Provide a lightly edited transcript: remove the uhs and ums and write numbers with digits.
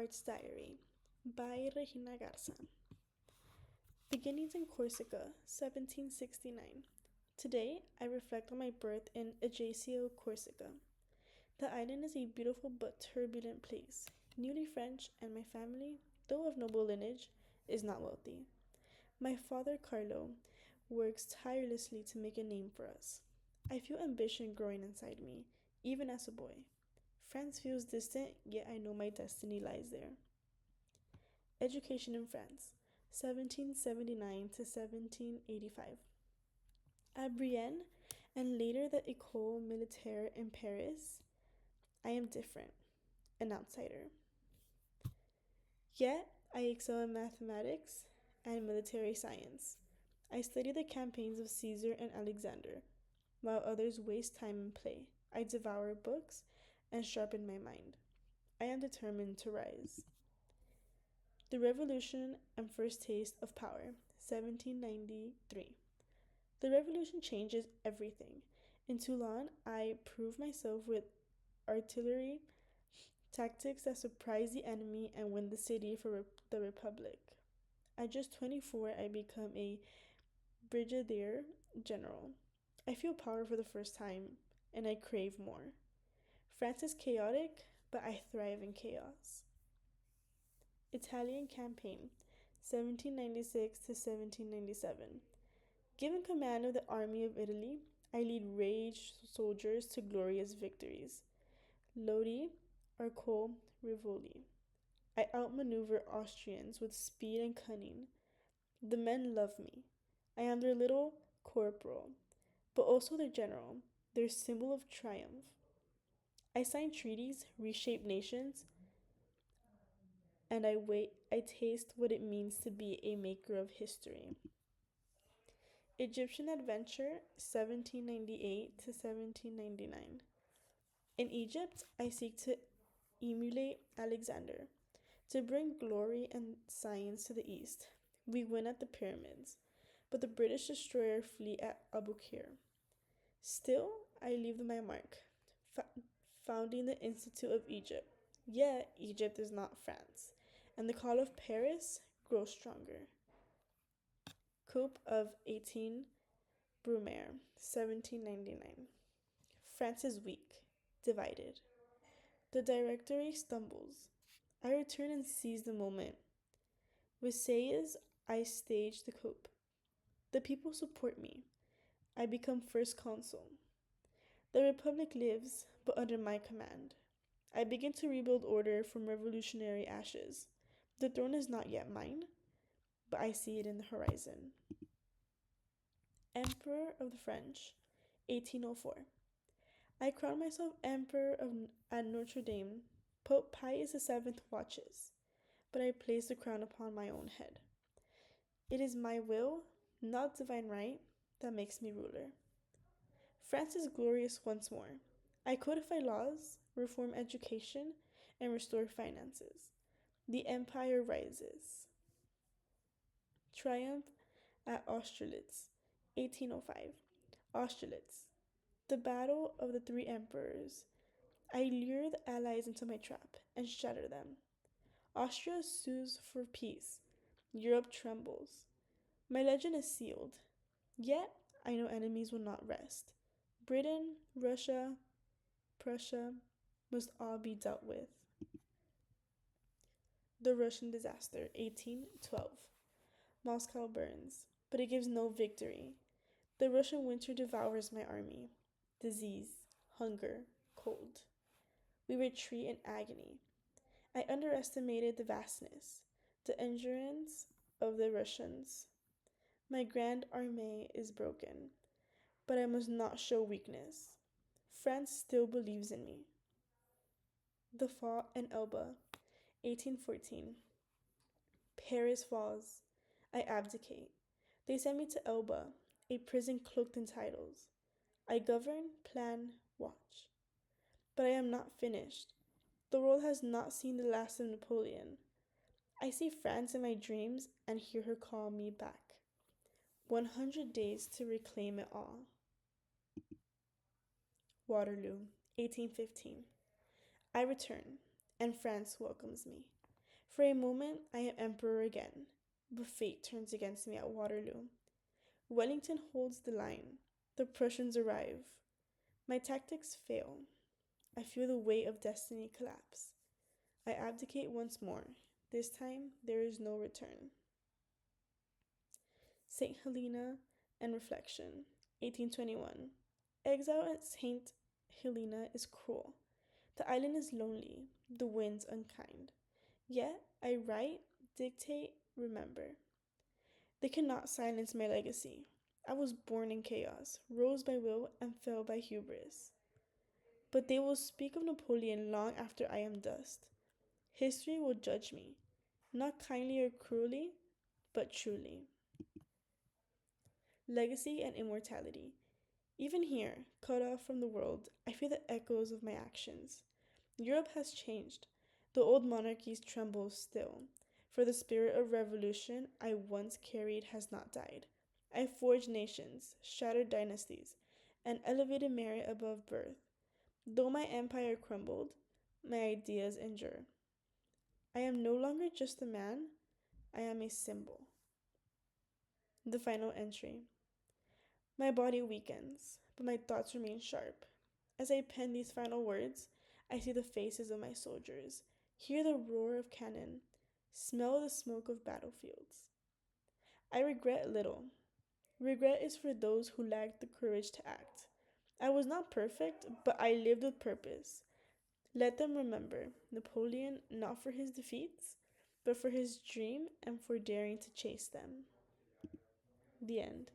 Bonaparte's Diary by Regina Garza. Beginnings in Corsica, 1769. Today, I reflect on my birth in Ajaccio, Corsica. The island is a beautiful but turbulent place. Newly French, and my family, though of noble lineage, is not wealthy. My father, Carlo, works tirelessly to make a name for us. I feel ambition growing inside me, even as a boy. France feels distant, yet I know my destiny lies there. Education in France, 1779 to 1785. At Brienne, and later the École Militaire in Paris, I am different, an outsider. Yet, I excel in mathematics and military science. I study the campaigns of Caesar and Alexander, while others waste time in play. I devour books and sharpen my mind. I am determined to rise. The Revolution and First Taste of Power, 1793. The Revolution changes everything. In Toulon, I prove myself with artillery tactics that surprise the enemy and win the city for the Republic. At just 24, I become a brigadier general. I feel power for the first time, and I crave more. France is chaotic, but I thrive in chaos. Italian campaign, 1796 to 1797. Given command of the army of Italy, I lead raged soldiers to glorious victories. Lodi, Arcole, Rivoli. I outmaneuver Austrians with speed and cunning. The men love me. I am their little corporal, but also their general, their symbol of triumph. I sign treaties, reshape nations, and I taste what it means to be a maker of history. Egyptian Adventure, 1798 to 1799. In Egypt, I seek to emulate Alexander, to bring glory and science to the east. We win at the pyramids, but the British destroyer flee at Abu Qir. Still, I leave my mark, founding the Institute of Egypt. Yet, Egypt is not France, and the call of Paris grows stronger. Coup of 18 Brumaire, 1799. France is weak, divided. The directory stumbles. I return and seize the moment. With Sayes, I stage the coup. The people support me. I become first consul. The republic lives, but under my command. I begin to rebuild order from revolutionary ashes. The throne is not yet mine, but I see it in the horizon. Emperor of the French, 1804. I crown myself Emperor at Notre Dame. Pope Pius VII watches, but I place the crown upon my own head. It is my will, not divine right, that makes me ruler. France is glorious once more. I codify laws, reform education, and restore finances. The empire rises. Triumph at Austerlitz, 1805. Austerlitz. The battle of the three emperors. I lure the allies into my trap and shatter them. Austria sues for peace. Europe trembles. My legend is sealed. Yet, I know enemies will not rest. Britain, Russia, Prussia must all be dealt with. The Russian disaster, 1812. Moscow burns, but it gives no victory. The Russian winter devours my army. Disease, hunger, cold. We retreat in agony. I underestimated the vastness, the endurance of the Russians. My grand army is broken, but I must not show weakness. France still believes in me. The Fall in Elba, 1814. Paris falls. I abdicate. They send me to Elba, a prison cloaked in titles. I govern, plan, watch. But I am not finished. The world has not seen the last of Napoleon. I see France in my dreams and hear her call me back. 100 days to reclaim it all. Waterloo, 1815. I return, and France welcomes me. For a moment, I am emperor again, but fate turns against me at Waterloo. Wellington holds the line. The Prussians arrive. My tactics fail. I feel the weight of destiny collapse. I abdicate once more. This time, there is no return. St. Helena and Reflection, 1821. Exile at St. Helena is cruel. The island is lonely, the winds unkind. Yet I write, dictate, remember. They cannot silence my legacy. I was born in chaos, rose by will, and fell by hubris. But they will speak of Napoleon long after I am dust. History will judge me, not kindly or cruelly, but truly. Legacy and immortality. Even here, cut off from the world, I feel the echoes of my actions. Europe has changed. The old monarchies tremble still, for the spirit of revolution I once carried has not died. I forged nations, shattered dynasties, and elevated merit above birth. Though my empire crumbled, my ideas endure. I am no longer just a man, I am a symbol. The final entry. My body weakens, but my thoughts remain sharp. As I pen these final words, I see the faces of my soldiers, hear the roar of cannon, smell the smoke of battlefields. I regret little. Regret is for those who lacked the courage to act. I was not perfect, but I lived with purpose. Let them remember Napoleon not for his defeats, but for his dream and for daring to chase them. The end.